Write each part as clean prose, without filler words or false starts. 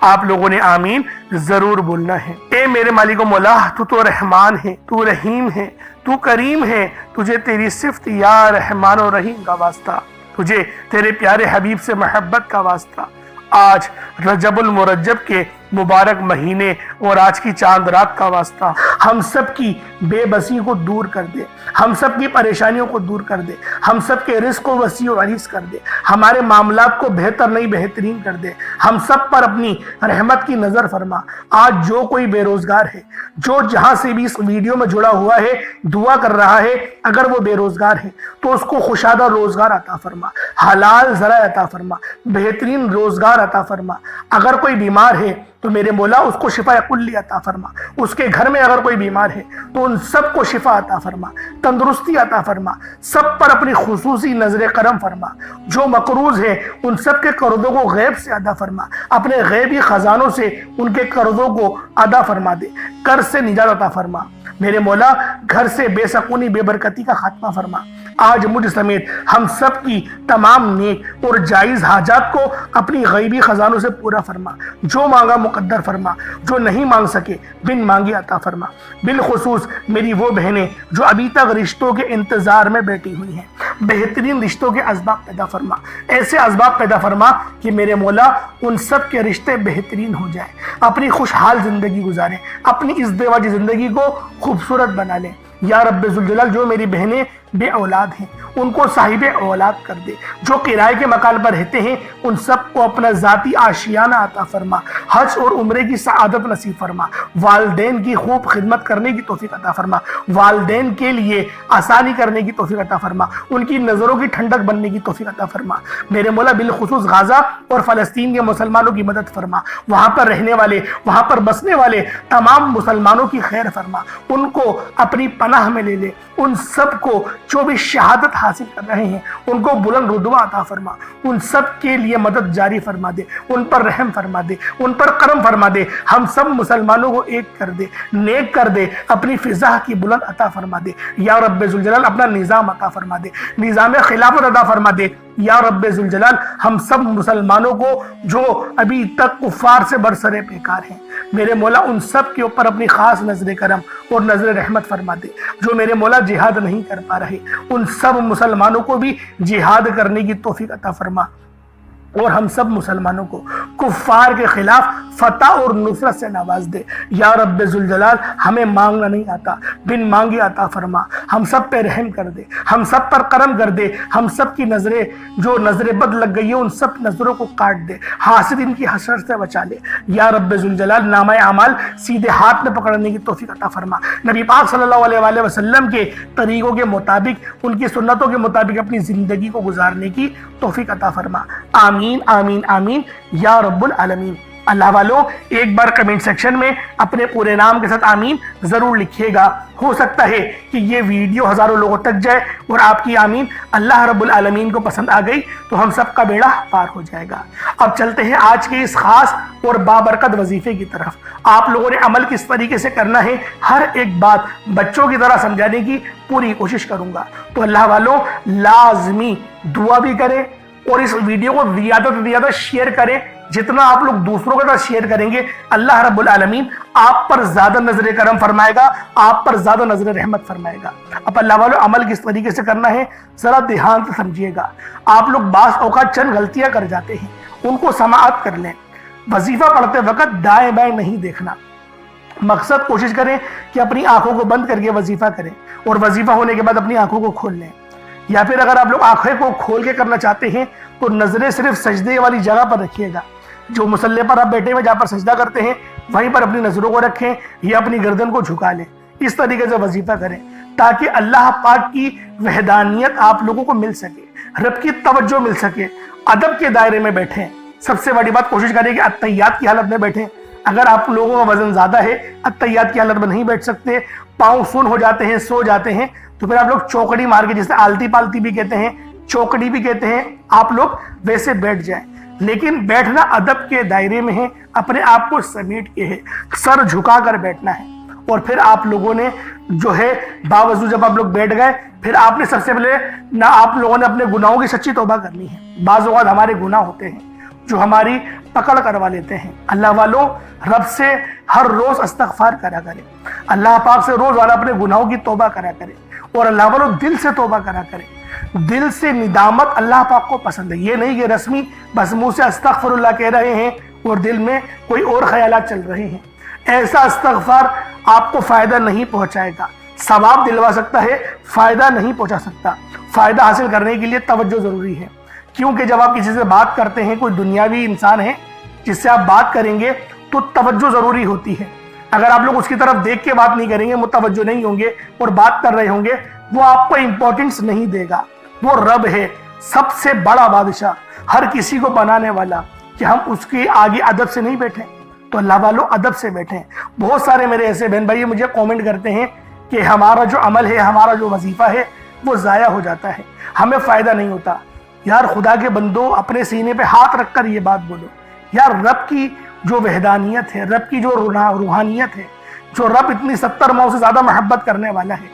آپ لوگوں نے آمین ضرور بولنا ہے۔ اے میرے مالک و مولا، تو رحمان ہے، تو رحیم ہے، تو کریم ہے، تجھے تیری صفت یا رحمان و رحیم کا واسطہ، تجھے تیرے پیارے حبیب سے محبت کا واسطہ۔ آج رجب المرجب کے مبارک مہینے اور آج کی چاند رات کا واسطہ، ہم سب کی بے بسی کو دور کر دے، ہم سب کی پریشانیوں کو دور کر دے، ہم سب کے رزق کو وسیع و عریض کر دے، ہمارے معاملات کو بہتر نہیں بہترین کر دے، ہم سب پر اپنی رحمت کی نظر فرما۔ آج جو کوئی بے روزگار ہے، جو جہاں سے بھی اس ویڈیو میں جڑا ہوا ہے دعا کر رہا ہے، اگر وہ بے روزگار ہے تو اس کو خوشادہ روزگار عطا فرما، حلال ذرائع عطا فرما، بہترین روزگار عطا فرما۔ اگر کوئی بیمار ہے تو میرے مولا اس کو شفا کلی عطا فرما، اس کے گھر میں اگر کوئی بیمار ہے تو ان سب کو شفا عطا فرما، تندرستی عطا فرما، سب پر اپنی خصوصی نظر کرم فرما۔ جو مقروض ہے ان سب کے قرضوں کو غیب سے ادا فرما، اپنے غیبی خزانوں سے ان کے قرضوں کو ادا فرما دے، قرض سے نجات عطا فرما۔ میرے مولا گھر سے بے سکونی بے برکتی کا خاتمہ فرما۔ آج مجھ سمیت ہم سب کی تمام نیک اور جائز حاجات کو اپنی غیبی خزانوں سے پورا فرما، جو مانگا مقدر فرما، جو نہیں مانگ سکے بن مانگے عطا فرما۔ بالخصوص میری وہ بہنیں جو ابھی تک رشتوں کے انتظار میں بیٹھی ہوئی ہیں، بہترین رشتوں کے اسباب پیدا فرما، ایسے اسباب پیدا فرما کہ میرے مولا ان سب کے رشتے بہترین ہو جائیں، اپنی خوشحال زندگی گزاریں، اپنی اس ازدواجی زندگی کو خوبصورت بنا لیں۔ یا رب ذوالجلال، جو میری بہنیں بے اولاد ہیں ان کو صاحب اولاد کر دے، جو کرائے کے مکان پر رہتے ہیں ان سب کو اپنا ذاتی آشیانہ عطا فرما، حج اور عمرے کی سعادت نصیب فرما، والدین کی خوب خدمت کرنے کی توفیق عطا فرما، والدین کے لیے آسانی کرنے کی توفیق عطا فرما، ان کی نظروں کی ٹھنڈک بننے کی توفیق عطا فرما۔ میرے مولا بالخصوص غزہ اور فلسطین کے مسلمانوں کی مدد فرما، وہاں پر رہنے والے، وہاں پر بسنے والے تمام مسلمانوں کی خیر فرما، ان کو اپنی پناہ میں لے لے، ان سب کو جو بھی شہادت حاصل کر رہے ہیں ان کو بلند رتبہ عطا فرما، ان سب کے لیے مدد جاری فرما دے، ان پر رحم فرما دے، ان پر کرم فرما دے، ہم سب مسلمانوں کو ایک کر دے، نیک کر دے، اپنی فضا کی بلند عطا فرما دے۔ یا رب ذوالجلال اپنا نظام عطا فرما دے، نظام خلافت عطا فرما دے۔ یا رب ذوالجلال ہم سب مسلمانوں کو جو ابھی تک کفار سے برسرے پیکار ہیں، میرے مولا ان سب کے اوپر اپنی خاص نظر کرم اور نظر رحمت فرما دے۔ جو میرے مولا جہاد نہیں کر پا رہے ان سب مسلمانوں کو بھی جہاد کرنے کی توفیق عطا فرما، اور ہم سب مسلمانوں کو کفار کے خلاف فتح اور نصرت سے نواز دے۔ یا رب ذوالجلال ہمیں مانگنا نہیں آتا، بن مانگے عطا فرما، ہم سب پہ رحم کر دے، ہم سب پر کرم کر دے، ہم سب کی نظریں جو نظر بد لگ گئی ہے ان سب نظروں کو کاٹ دے، حاسد ان کی حسرت سے بچا لے۔ یا رب ذوالجلال نامہ اعمال سیدھے ہاتھ میں پکڑنے کی توفیق عطا فرما، نبی پاک صلی اللہ علیہ وآلہ وسلم کے طریقوں کے مطابق، ان کی سنتوں کے مطابق اپنی زندگی کو گزارنے کی توفیق عطا فرما۔ آمین آمین آمین یا رب العالمین۔ اللہ والوں ایک بار کمنٹ سیکشن میں اپنے پورے نام کے ساتھ آمین ضرور لکھیے گا، ہو سکتا ہے کہ یہ ویڈیو ہزاروں لوگوں تک جائے اور آپ کی آمین اللہ رب العالمین کو پسند آ گئی تو ہم سب کا بیڑا پار ہو جائے گا۔ اب چلتے ہیں آج کے اس خاص اور بابرکت وظیفے کی طرف۔ آپ لوگوں نے عمل کس طریقے سے کرنا ہے، ہر ایک بات بچوں کی طرح سمجھانے کی پوری کوشش کروں گا، تو اللہ والوں لازمی دعا بھی کریں اور اس ویڈیو کو زیادہ سے زیادہ شیئر کریں۔ جتنا آپ لوگ دوسروں کے ساتھ شیئر کریں گے اللہ رب العالمین آپ پر زیادہ نظر کرم فرمائے گا، آپ پر زیادہ نظر رحمت فرمائے گا۔ اب اللہ والوں عمل کس طریقے سے کرنا ہے ذرا دھیان سے سمجھیے گا۔ آپ لوگ بعض اوقات چند غلطیاں کر جاتے ہیں، ان کو سماعت کر لیں۔ وظیفہ پڑھتے وقت دائیں بائیں نہیں دیکھنا، مقصد کوشش کریں کہ اپنی آنکھوں کو بند کر کے وظیفہ کریں اور وظیفہ ہونے کے بعد اپنی آنکھوں کو کھول لیں، یا پھر اگر آپ لوگ آنکھیں کو کھول کے کرنا چاہتے ہیں تو نظریں صرف سجدے والی جگہ پر رکھیے گا، جو مصلی پر آپ بیٹھے ہوئے جہاں پر سجدہ کرتے ہیں وہیں پر اپنی نظروں کو رکھیں یا اپنی گردن کو جھکا لیں۔ اس طریقے سے وظیفہ کریں تاکہ اللہ پاک کی وحدانیت آپ لوگوں کو مل سکے، رب کی توجہ مل سکے۔ ادب کے دائرے میں بیٹھیں، سب سے بڑی بات کوشش کریں کہ اتحیات کی حالت میں بیٹھیں۔ اگر آپ لوگوں کا وزن زیادہ ہے، اتحیات کی حالت میں نہیں بیٹھ سکتے، پاؤں سن ہو جاتے ہیں، سو جاتے ہیں، تو پھر آپ لوگ چوکڑی مار کے، جسے آلتی پالتی بھی کہتے ہیں، چوکڑی بھی کہتے ہیں، آپ لوگ ویسے بیٹھ جائیں۔ لیکن بیٹھنا ادب کے دائرے میں ہے، اپنے آپ کو سمیٹ کے ہے، سر جھکا کر بیٹھنا ہے۔ اور پھر آپ لوگوں نے جو ہے باوضو جب آپ لوگ بیٹھ گئے پھر آپ نے سب سے پہلے آپ لوگوں نے اپنے گناہوں کی سچی توبہ کرنی ہے۔ بعض اوقات ہمارے گناہ ہوتے ہیں جو ہماری پکڑ کروا لیتے ہیں۔ اللہ والوں، رب سے ہر روز استغفار کرا کرے، اللہ پاک سے روزانہ اپنے گناہوں کی توبہ کرا کرے، اور اللہ والوں دل سے توبہ کرا کرے۔ دل سے ندامت اللہ پاک کو پسند ہے، یہ نہیں کہ رسمی بس منہ سے استغفر اللہ کہہ رہے ہیں اور دل میں کوئی اور خیالات چل رہے ہیں۔ ایسا استغفار آپ کو فائدہ نہیں پہنچائے گا، ثواب دلوا سکتا ہے، فائدہ نہیں پہنچا سکتا۔ فائدہ حاصل کرنے کے لیے توجہ ضروری ہے، کیونکہ جب آپ کسی سے بات کرتے ہیں، کوئی دنیاوی انسان ہے جس سے آپ بات کریں گے تو توجہ ضروری ہوتی ہے۔ اگر آپ لوگ اس کی طرف دیکھ کے بات نہیں کریں گے، متوجہ نہیں ہوں گے اور بات کر رہے ہوں گے، وہ آپ کو امپورٹنس نہیں دے گا۔ وہ رب ہے، سب سے بڑا بادشاہ، ہر کسی کو بنانے والا، کہ ہم اس کے آگے ادب سے نہیں بیٹھیں۔ تو اللہ والوں ادب سے بیٹھیں۔ بہت سارے میرے ایسے بہن بھائی مجھے کومنٹ کرتے ہیں کہ ہمارا جو عمل ہے، ہمارا جو وظیفہ ہے وہ ضائع ہو جاتا ہے، ہمیں فائدہ نہیں ہوتا۔ یار خدا کے بندو، اپنے سینے پہ ہاتھ رکھ کر یہ بات بولو، یار رب کی جو وحدانیت ہے، رب کی جو روحانیت ہے، جو رب اتنی 70 ماؤں سے زیادہ محبت کرنے والا ہے،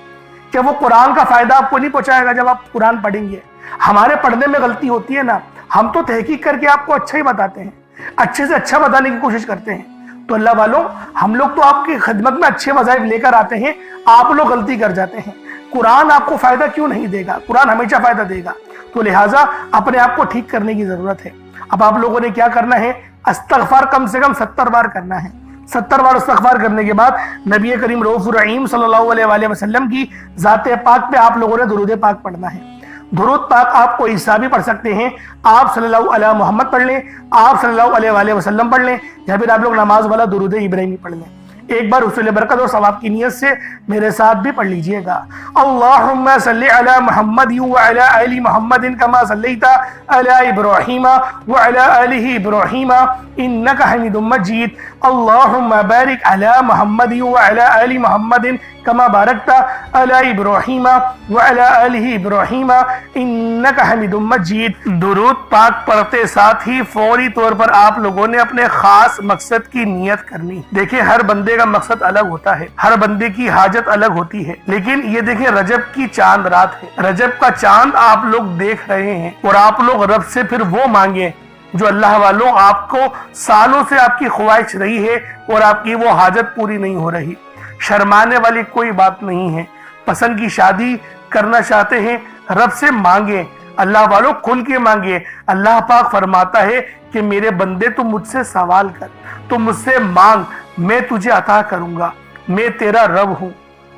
کہ وہ قرآن کا فائدہ آپ کو نہیں پہنچائے گا جب آپ قرآن پڑھیں گے۔ ہمارے پڑھنے میں غلطی ہوتی ہے نا، ہم تو تحقیق کر کے آپ کو اچھا ہی بتاتے ہیں، اچھے سے اچھا بتانے کی کوشش کرتے ہیں۔ تو اللہ والوں، ہم لوگ تو آپ کی خدمت میں اچھے وظائف لے کر آتے ہیں، آپ لوگ غلطی کر جاتے ہیں۔ قرآن آپ کو فائدہ کیوں نہیں دے گا؟ قرآن ہمیشہ فائدہ دے گا۔ تو لہٰذا اپنے آپ کو ٹھیک کرنے کی ضرورت ہے۔ اب آپ لوگوں نے کیا کرنا ہے؟ استغفار کم سے کم 70 بار کرنا ہے۔ 70 بار استغفار کرنے کے بعد نبی کریم رؤوف الرحیم صلی اللہ علیہ وآلہ وسلم کی ذات پاک پہ آپ لوگوں نے درود پاک پڑھنا ہے۔ درود پاک آپ کو عیسیٰ بھی پڑھ سکتے ہیں، آپ صلی اللہ علیہ محمد پڑھ لیں، آپ صلی اللہ علیہ وآلہ وسلم پڑھ لیں، یا پھر آپ لوگ نماز والا درود ابراہیمی پڑھ لیں۔ ایک بار حصول برکت اور ثواب کی نیت سے میرے ساتھ بھی پڑھ لیجئے گا۔ اللہم صلی علی محمد وعلی آل محمد کما صلیت علی ابراہیم وعلی آل ابراہیم انک حمید مجید۔ اللہم بارک علی محمد وعلی آل محمد کما بارکت علی ابراہیم وعلی آل ابراہیم انک حمید مجید۔ درود پاک پڑھتے ساتھ ہی فوری طور پر آپ لوگوں نے اپنے خاص مقصد کی نیت کرنی۔ دیکھیں ہر بندے کا مقصد الگ ہوتا ہے، ہر بندے کی حاجت الگ ہوتی ہے، لیکن یہ دیکھیں رجب کی چاند رات ہے، رجب کا چاند آپ لوگ دیکھ رہے ہیں، اور آپ لوگ رب سے پھر وہ مانگیں جو اللہ والوں آپ کو سالوں سے آپ کی خواہش رہی ہے اور آپ کی وہ حاجت پوری نہیں ہو رہی۔ شرمانے والی کوئی بات نہیں ہے، پسند کی شادی کرنا چاہتے ہیں، رب سے مانگیں، اللہ والوں کھل کے مانگیں۔ اللہ پاک فرماتا ہے کہ میرے بندے تو مجھ سے سوال کر، تو مجھ سے مانگ، میں تجھے عطا کروں گا، میں تیرا رب ہوں۔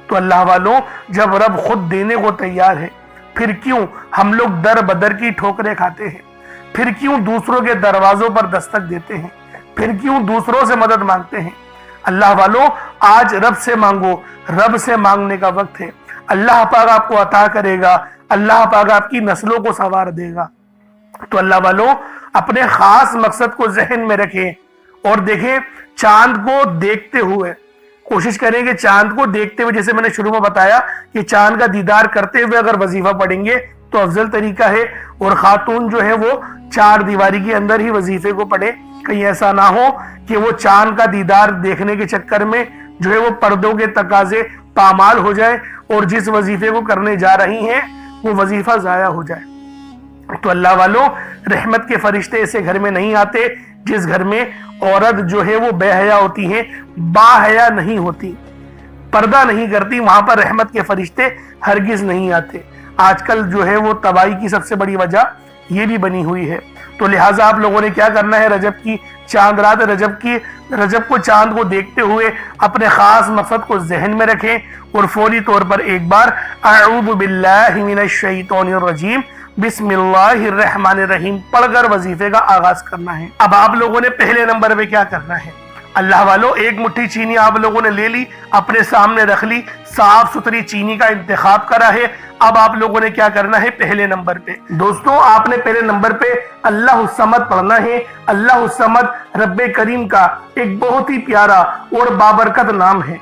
تو اللہ والوں جب رب خود دینے کو تیار ہے، پھر کیوں ہم لوگ در بدر کی ٹھوکریں کھاتے ہیں؟ پھر کیوں دوسروں کے دروازوں پر دستک دیتے ہیں؟ پھر کیوں دوسروں سے مدد مانگتے ہیں؟ اللہ والوں آج رب سے مانگو، رب سے مانگنے کا وقت ہے۔ اللہ پاک آپ کو عطا کرے گا، اللہ پاک آپ کی نسلوں کو سنوار دے گا۔ تو اللہ والوں اپنے خاص مقصد کو ذہن میں رکھیں اور دیکھیں چاند کو دیکھتے ہوئے کوشش کریں کہ چاند کو دیکھتے ہوئے، جیسے میں نے شروع میں بتایا کہ چاند کا دیدار کرتے ہوئے اگر وظیفہ پڑھیں گے تو افضل طریقہ ہے، اور خاتون جو ہے وہ 4 دیواری کے اندر ہی وظیفے کو پڑھے، کہیں ایسا نہ ہو کہ وہ چاند کا دیدار دیکھنے کے چکر میں جو ہے وہ پردوں کے تقاضے پامال ہو جائے اور جس وظیفے کو کرنے جا رہی ہیں وہ وظیفہ ضائع ہو جائے۔ تو اللہ والوں رحمت کے فرشتے ایسے گھر میں نہیں آتے جس گھر میں عورت جو ہے وہ بے حیا ہوتی ہے، با حیا نہیں ہوتی، پردہ نہیں کرتی، وہاں پر رحمت کے فرشتے ہرگز نہیں آتے۔ آج کل جو ہے وہ تباہی کی سب سے بڑی وجہ یہ بھی بنی ہوئی ہے۔ تو لہٰذا آپ لوگوں نے کیا کرنا ہے؟ رجب کی چاند رات، رجب کو چاند کو دیکھتے ہوئے اپنے خاص مقصد کو ذہن میں رکھیں اور فوری طور پر ایک بار اعوذ باللہ من الشیطان الرجیم بسم اللہ الرحمن الرحیم پڑھ کر وظیفے کا آغاز کرنا ہے۔ اب آپ لوگوں نے پہلے نمبر پہ کیا کرنا ہے؟ اللہ والوں ایک مٹھی چینی آپ لوگوں نے لے لی، اپنے سامنے رکھ لی، صاف ستھری چینی کا انتخاب کرا ہے۔ اب آپ لوگوں نے کیا کرنا ہے؟ پہلے نمبر پہ دوستوں آپ نے پہلے نمبر پہ اللہ الصمد پڑھنا ہے۔ اللہ الصمد رب کریم کا ایک بہت ہی پیارا اور بابرکت نام ہے۔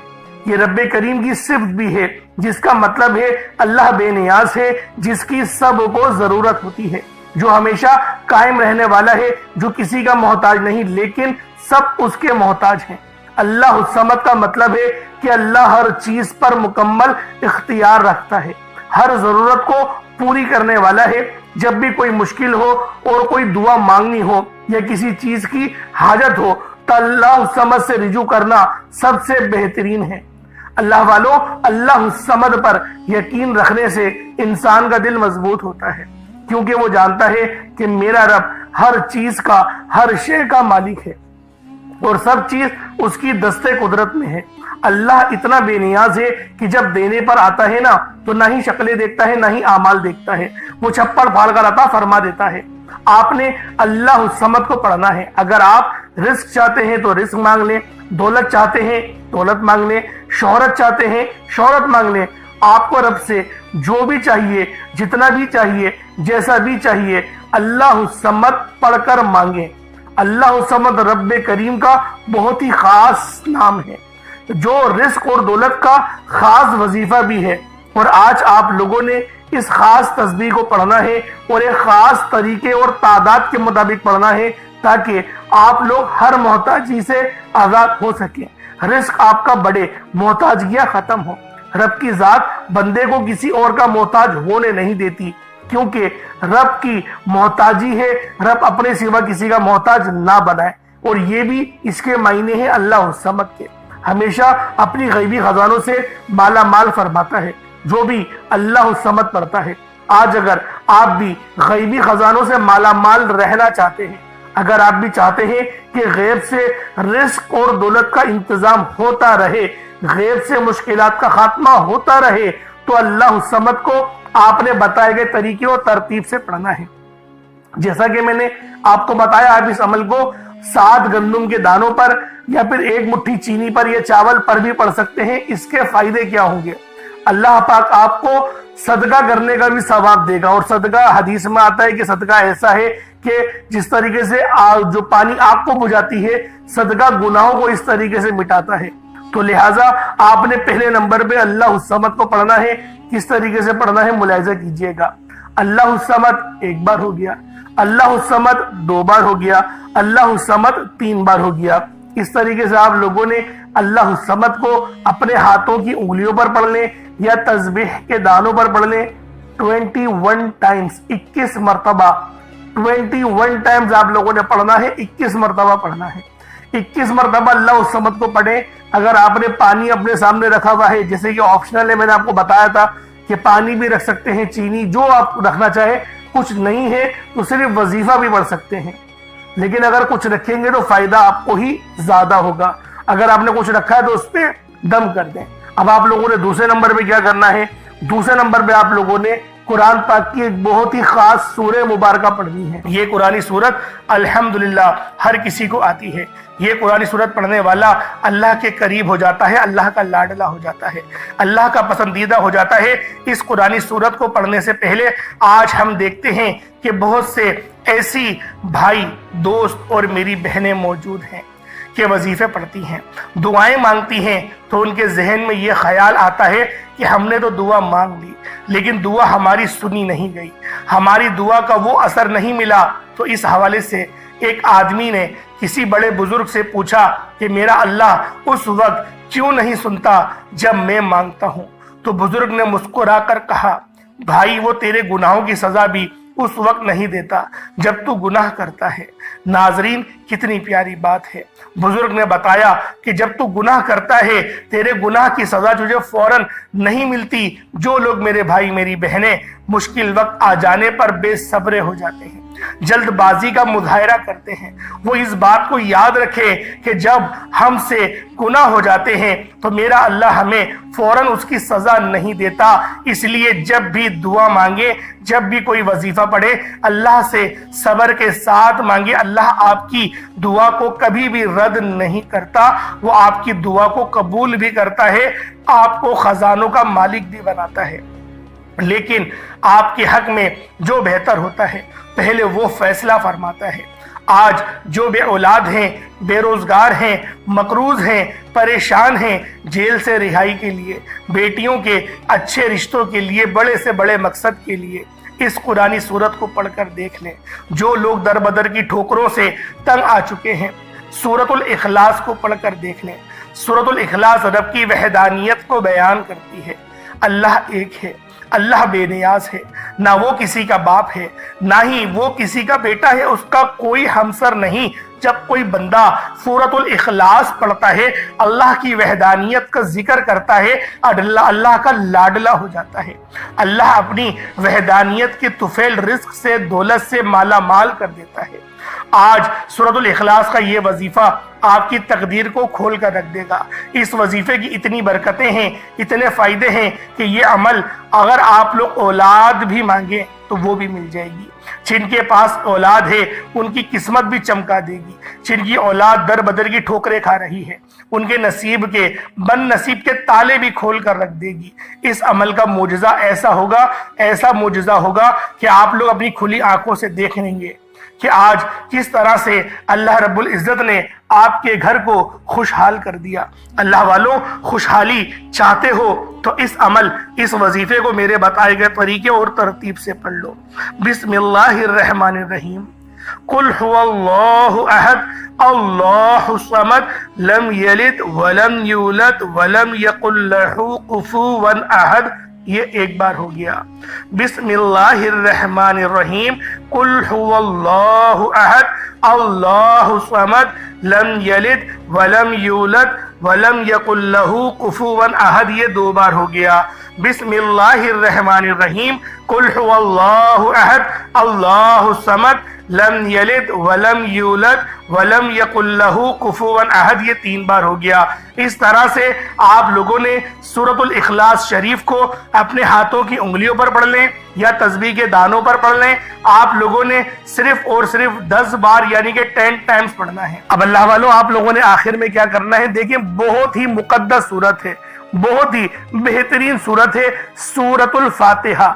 یہ رب کریم کی صفت بھی ہے، جس کا مطلب ہے اللہ بے نیاز ہے، جس کی سب کو ضرورت ہوتی ہے، جو ہمیشہ قائم رہنے والا ہے، جو کسی کا محتاج نہیں لیکن سب اس کے محتاج ہیں۔ اللہ الصمد کا مطلب ہے کہ اللہ ہر چیز پر مکمل اختیار رکھتا ہے، ہر ضرورت کو پوری کرنے والا ہے۔ جب بھی کوئی مشکل ہو اور کوئی دعا مانگنی ہو یا کسی چیز کی حاجت ہو تو اللہ الصمد سے رجوع کرنا سب سے بہترین ہے۔ اللہ والو، اللہ الصمد پر یقین رکھنے سے انسان کا دل مضبوط ہوتا ہے، کیونکہ وہ جانتا ہے کہ میرا رب ہر چیز کا، ہر شے کا مالک ہے اور سب چیز اس کی دست قدرت میں ہے۔ اللہ اتنا بے نیاز ہے کہ جب دینے پر آتا ہے نا تو نہ ہی شکلیں دیکھتا ہے نہ ہی اعمال دیکھتا ہے، وہ چھپڑ پھاڑ کر عطا فرما دیتا ہے۔ آپ نے اللہ الصمد کو پڑھنا ہے۔ اگر آپ رزق چاہتے ہیں تو رزق مانگ لیں، دولت چاہتے ہیں دولت مانگ لیں، شہرت چاہتے ہیں شہرت مانگ لیں۔ آپ کو رب سے جو بھی چاہیے، جتنا بھی چاہیے، جیسا بھی چاہیے، اللہ الصمد پڑھ کر مانگیں۔ اللہ الصمد رب کریم کا بہت ہی خاص نام ہے، جو رزق اور دولت کا خاص وظیفہ بھی ہے، اور آج آپ لوگوں نے اس خاص تسبیح کو پڑھنا ہے اور ایک خاص طریقے اور تعداد کے مطابق پڑھنا ہے تاکہ آپ لوگ ہر محتاجی سے آزاد ہو سکیں، رزق آپ کا بڑے، محتاجیاں ختم ہو۔ رب کی ذات بندے کو کسی اور کا محتاج ہونے نہیں دیتی، کیونکہ رب کی محتاجی ہے، رب اپنے سوا کسی کا محتاج نہ بنائے، اور یہ بھی اس کے معنی ہیں اللہ الصمد کے، ہمیشہ اپنی غیبی خزانوں سے مالا مال فرماتا ہے جو بھی اللہ الصمد پڑھتا ہے۔ آج اگر آپ بھی غیبی خزانوں سے مالا مال رہنا چاہتے ہیں، اگر آپ بھی چاہتے ہیں کہ غیب سے رزق اور دولت کا انتظام ہوتا رہے، غیب سے مشکلات کا خاتمہ ہوتا رہے، تو اللہ الصمد کو آپ نے بتائے گئے طریقے اور ترتیب سے پڑھنا ہے۔ جیسا کہ میں نے آپ کو بتایا، آپ اس عمل کو 7 گندم کے دانوں پر یا پھر 1 مٹھی چینی پر یا چاول پر بھی پڑھ سکتے ہیں۔ اس کے فائدے کیا ہوں گے؟ اللہ پاک آپ کو صدقہ کرنے کا بھی ثواب دے گا، اور صدقہ حدیث میں آتا ہے کہ صدقہ ایسا ہے کہ جس طریقے سے جو پانی آگ کو بجھاتی ہے، صدقہ گناہوں کو اس طریقے سے مٹاتا ہے۔ تو لہٰذا آپ نے پہلے نمبر پہ اللہ الصمد کو پڑھنا ہے۔ کس طریقے سے پڑھنا ہے ملاحظہ کیجئے گا۔ اللہ الصمد 1 بار ہو گیا، اللہ الصمد 2 بار ہو گیا، اللہ الصمد 3 بار ہو گیا۔ اس طریقے سے آپ لوگوں نے اللہ الصمد کو اپنے ہاتھوں کی انگلیوں پر پڑھ لیں یا تسبیح کے دانوں پر پڑھ لیں 21 ٹائمز، 21 مرتبہ 21 ٹائمز آپ لوگوں نے پڑھنا ہے، 21 مرتبہ پڑھنا ہے۔ 21 مرتبہ اللہ الصمد کو پڑھیں۔ اگر آپ نے پانی اپنے سامنے رکھا ہوا ہے، جیسے کہ آپشنل ہے، میں نے آپ کو بتایا تھا کہ پانی بھی رکھ سکتے ہیں، چینی، جو آپ رکھنا چاہے، کچھ نہیں ہے تو صرف وظیفہ بھی پڑھ سکتے ہیں، لیکن اگر کچھ رکھیں گے تو فائدہ آپ کو ہی زیادہ ہوگا۔ اگر آپ نے کچھ رکھا ہے تو اس پہ دم کر دیں۔ اب آپ لوگوں نے دوسرے نمبر پہ کیا کرنا ہے؟ دوسرے نمبر پہ آپ لوگوں نے قرآن پاک کی ایک بہت ہی خاص سورہ مبارکہ پڑھنی ہے۔ یہ قرآنی سورت الحمدللہ ہر کسی کو آتی ہے۔ یہ قرآنی سورت پڑھنے والا اللہ کے قریب ہو جاتا ہے، اللہ کا لاڈلا ہو جاتا ہے، اللہ کا پسندیدہ ہو جاتا ہے۔ اس قرآنی سورت کو پڑھنے سے پہلے آج ہم دیکھتے ہیں کہ بہت سے ایسی بھائی، دوست اور میری بہنیں موجود ہیں کہ وظیفے پڑھتی ہیں، دعائیں مانگتی ہیں، تو ان کے ذہن میں یہ خیال آتا ہے کہ ہم نے تو دعا مانگ لی لیکن دعا ہماری سنی نہیں گئی، ہماری دعا کا وہ اثر نہیں ملا۔ تو اس حوالے سے ایک آدمی نے کسی بڑے بزرگ سے پوچھا کہ میرا اللہ اس وقت کیوں نہیں سنتا جب میں مانگتا ہوں؟ تو بزرگ نے مسکرا کر کہا، بھائی وہ تیرے گناہوں کی سزا بھی اس وقت نہیں دیتا جب تو گناہ کرتا ہے۔ ناظرین، کتنی پیاری بات ہے۔ بزرگ نے بتایا کہ جب تو گناہ کرتا ہے تیرے گناہ کی سزا تجھے فوراً نہیں ملتی۔ جو لوگ میرے بھائی میری بہنیں مشکل وقت آ جانے پر بے صبر ہو جاتے ہیں، جلد بازی کا مظاہرہ کرتے ہیں، وہ اس بات کو یاد رکھے کہ جب ہم سے گناہ ہو جاتے ہیں تو میرا اللہ ہمیں فوراً اس کی سزا نہیں دیتا۔ اس لیے جب بھی دعا مانگے، جب بھی کوئی وظیفہ پڑھے، اللہ سے صبر کے ساتھ مانگے۔ اللہ آپ کی دعا کو کبھی بھی رد نہیں کرتا، وہ آپ کی دعا کو قبول بھی کرتا ہے، آپ کو خزانوں کا مالک بھی بناتا ہے۔ لیکن آپ کے حق میں جو بہتر ہوتا ہے پہلے وہ فیصلہ فرماتا ہے۔ آج جو بے اولاد ہیں، بے روزگار ہیں، مقروض ہیں، پریشان ہیں، جیل سے رہائی کے لیے، بیٹیوں کے اچھے رشتوں کے لیے، بڑے سے بڑے مقصد کے لیے اس قرآنی سورت کو پڑھ کر دیکھ لیں۔ جو لوگ در بدر کی ٹھوکروں سے تنگ آ چکے ہیں، سورۃ الاخلاص کو پڑھ کر دیکھ لیں۔ سورۃ الاخلاص رب کی وحدانیت کو بیان کرتی ہے۔ اللہ ایک ہے، اللہ بے نیاز ہے، نہ وہ کسی کا باپ ہے، نہ ہی وہ کسی کا بیٹا ہے، اس کا کوئی ہمسر نہیں۔ جب کوئی بندہ سورۃ الاخلاص پڑھتا ہے، اللہ کی وحدانیت کا ذکر کرتا ہے، اللہ کا لاڈلا ہو جاتا ہے۔ اللہ اپنی وحدانیت کے طفیل رزق سے، دولت سے مالا مال کر دیتا ہے۔ آج سورۃ الاخلاص کا یہ وظیفہ آپ کی تقدیر کو کھول کر رکھ دے گا۔ اس وظیفے کی اتنی برکتیں ہیں، اتنے فائدے ہیں کہ یہ عمل اگر آپ لوگ اولاد بھی مانگیں تو وہ بھی مل جائے گی۔ جن کے پاس اولاد ہے ان کی قسمت بھی چمکا دے گی۔ جن کی اولاد در بدر کی ٹھوکریں کھا رہی ہے، ان کے نصیب کے بد نصیب کے تالے بھی کھول کر رکھ دے گی۔ اس عمل کا معجزہ ایسا ہوگا، ایسا معجزہ ہوگا کہ آپ لوگ اپنی کھلی آنکھوں سے دیکھ لیں گے کہ آج کس طرح سے اللہ رب العزت نے آپ کے گھر کو خوشحال کر دیا۔ اللہ والوں، خوشحالی چاہتے ہو تو اس عمل، اس وظیفے کو میرے بتائے گئے طریقے اور ترتیب سے پڑھ لو۔ بسم اللہ الرحمن الرحیم۔ قل هو اللہ احد اللہ الصمد لم یلد ولم یولد ولم یکن لہ کفوا احد۔ یہ ایک بار ہو گیا۔ بسم اللہ الرحمن الرحیم۔ قل هو اللہ احد اللہ الصمد لم یلد ولم یولد ولم یکن لہ کفوا احد۔ یہ دو بار ہو گیا۔ بسم اللہ الرحمن الرحیم۔ قل هو اللہ احد اللہ الصمد لم یلد ولم یولد ولم یکن لہ کفوا احد۔ یہ تین بار ہو گیا۔ اس طرح سے آپ لوگوں نے سورۃ الاخلاص شریف کو اپنے ہاتھوں کی انگلیوں پر پڑھ لیں یا تسبیح کے دانوں پر پڑھ لیں۔ آپ لوگوں نے صرف اور صرف 10 بار یعنی کہ 10 ٹائمز پڑھنا ہے۔ اب اللہ والوں، آپ لوگوں نے آخر میں کیا کرنا ہے؟ دیکھیں، بہت ہی مقدس سورت ہے، بہت ہی بہترین سورت ہے سورۃ الفاتحہ۔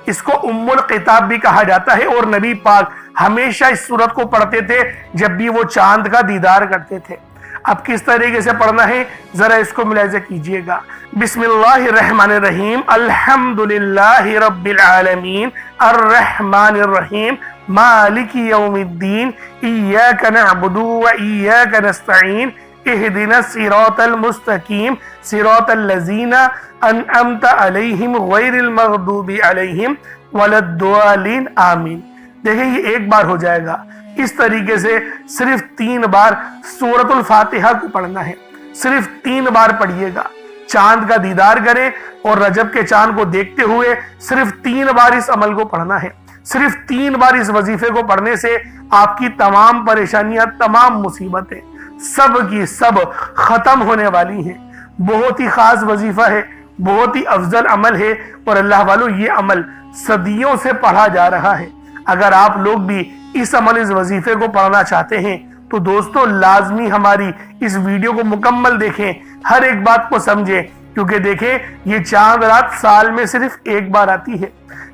اس کو ام الکتاب بھی کہا جاتا ہے، اور نبی پاک ہمیشہ اس سورت کو پڑھتے تھے جب بھی وہ چاند کا دیدار کرتے تھے۔ اب کس طریقے سے پڑھنا ہے ذرا اس کو ملاحظہ کیجئے گا۔ بسم اللہ الرحمن الرحیم۔ الحمدللہ رب العالمین الرحمن الرحیم مالک یوم الدین ایاک نعبد و ایاک نستعین اہدنا الصراط المستقیم صراط الذین انعمت علیہم غیر المغضوب علیہم ولا الضالین آمین۔ دیکھیں، یہ ایک بار ہو جائے گا۔ اس طریقے سے صرف 3 بار سورۃ الفاتحہ کو پڑھنا ہے، صرف 3 بار پڑھیے گا۔ چاند کا دیدار کریں اور رجب کے چاند کو دیکھتے ہوئے صرف 3 بار اس عمل کو پڑھنا ہے۔ صرف 3 بار اس وظیفے کو پڑھنے سے آپ کی تمام پریشانیاں، تمام مصیبتیں سب کی سب ختم ہونے والی ہیں۔ بہت ہی خاص وظیفہ ہے، بہت ہی افضل عمل ہے، اور اللہ والوں، یہ عمل صدیوں سے پڑھا جا رہا ہے۔ اگر آپ لوگ بھی اس عمل، اس وظیفے کو پڑھنا چاہتے ہیں تو دوستو لازمی ہماری اس ویڈیو کو مکمل دیکھیں، ہر ایک بات کو سمجھیں، کیونکہ دیکھیں یہ چاند رات سال میں صرف ایک بار آتی ہے۔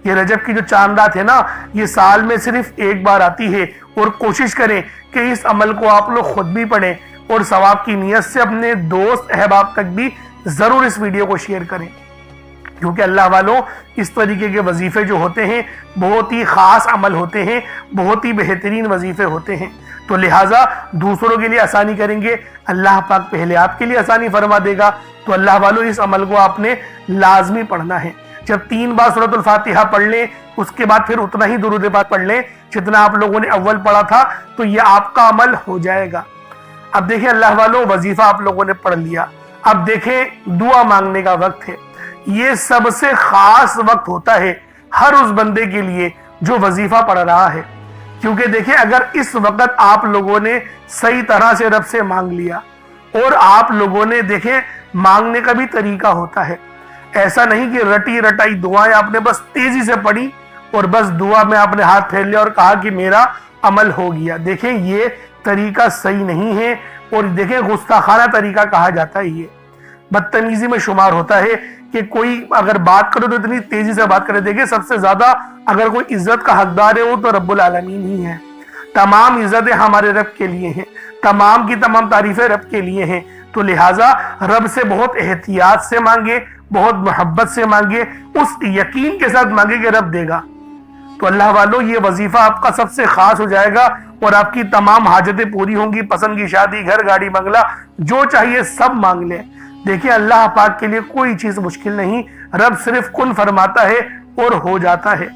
یہ رجب کی جو چاند رات ہے نا، یہ سال میں صرف ایک بار آتی ہے، اور کوشش کریں کہ اس عمل کو آپ لوگ خود بھی پڑھیں، اور ثواب کی نیت سے اپنے دوست احباب تک بھی ضرور اس ویڈیو کو شیئر کریں، کیونکہ اللہ والوں، اس طریقے کے وظیفے جو ہوتے ہیں بہت ہی خاص عمل ہوتے ہیں، بہت ہی بہترین وظیفے ہوتے ہیں، تو لہٰذا دوسروں کے لیے آسانی کریں گے، اللہ پاک پہلے آپ کے لیے آسانی فرما دے گا۔ تو اللہ والوں، اس عمل کو آپ نے لازمی پڑھنا ہے۔ جب 3 بار سورۃ الفاتحہ پڑھ لیں، اس کے بعد پھر اتنا ہی درود پاک پڑھ لیں جتنا آپ لوگوں نے اول پڑھا تھا، تو یہ آپ کا عمل ہو جائے گا۔ اب دیکھیں اللہ والوں، وظیفہ آپ لوگوں نے پڑھ لیا، اب دیکھیں دعا مانگنے کا وقت ہے۔ یہ سب سے خاص وقت ہوتا ہے ہر اس بندے کے لیے جو وظیفہ پڑھ رہا ہے، کیونکہ دیکھیں اگر اس وقت آپ لوگوں نے صحیح طرح سے رب سے مانگ لیا، اور آپ لوگوں نے دیکھیں مانگنے کا بھی طریقہ ہوتا ہے، ایسا نہیں کہ رٹی رٹائی دعائیں آپ نے بس تیزی سے پڑھی اور بس دعا میں آپ نے ہاتھ پھیر لیا اور کہا کہ میرا عمل ہو گیا۔ دیکھیں یہ طریقہ صحیح نہیں ہے، اور دیکھیں گستاخانہ طریقہ کہا جاتا ہے، یہ بدتمیزی میں شمار ہوتا ہے کہ کوئی اگر بات کرو تو اتنی تیزی سے بات کرے۔ دیکھیں سب سے زیادہ اگر کوئی عزت کا حقدار ہے وہ تو رب العالمین ہی ہے۔ تمام عزتیں ہمارے رب کے لیے ہیں، تمام کی تمام تعریفیں رب کے لیے ہیں، تو لہٰذا رب سے بہت احتیاط سے مانگے، بہت محبت سے مانگے، اس یقین کے ساتھ مانگے کہ رب دے گا۔ تو اللہ والوں، یہ وظیفہ آپ کا سب سے خاص ہو جائے گا، اور آپ کی تمام حاجتیں پوری ہوں گی، پسند کی شادی، گھر، گاڑی، بنگلہ، جو چاہیے سب مانگ لیں۔ دیکھیں اللہ پاک کے لیے کوئی چیز مشکل نہیں، رب صرف کن فرماتا ہے اور ہو جاتا ہے۔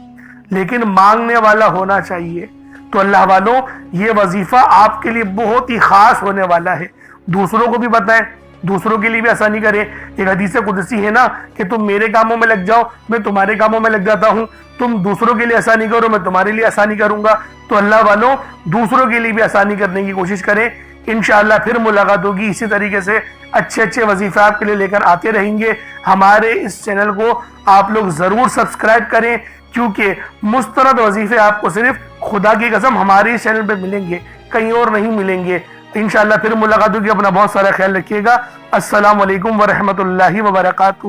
لیکن مانگنے والا ہونا چاہیے۔ تو اللہ والوں، یہ وظیفہ آپ کے لیے بہت ہی خاص ہونے والا ہے، دوسروں کو بھی بتائیں، دوسروں کے لیے بھی آسانی کریں۔ ایک حدیث قدسی ہے نا کہ تم میرے کاموں میں لگ جاؤ، میں تمہارے کاموں میں لگ جاتا ہوں، تم دوسروں کے لیے آسانی کرو، میں تمہارے لیے آسانی کروں گا۔ تو اللہ والوں، دوسروں کے لیے بھی آسانی کرنے کی کوشش کریں۔ انشاءاللہ پھر ملاقات ہوگی، اسی طریقے سے اچھے اچھے وظیفے آپ کے لیے لے کر آتے رہیں گے۔ ہمارے اس چینل کو آپ لوگ ضرور سبسکرائب کریں، کیونکہ مستند وظیفے آپ کو صرف خدا کی قسم ہمارے اس چینل پہ ملیں گے، کہیں اور نہیں ملیں گے۔ انشاءاللہ پھر ملاقات ہوگی، اپنا بہت سارا خیال رکھیے گا۔ السلام علیکم ورحمۃ اللہ وبرکاتہ۔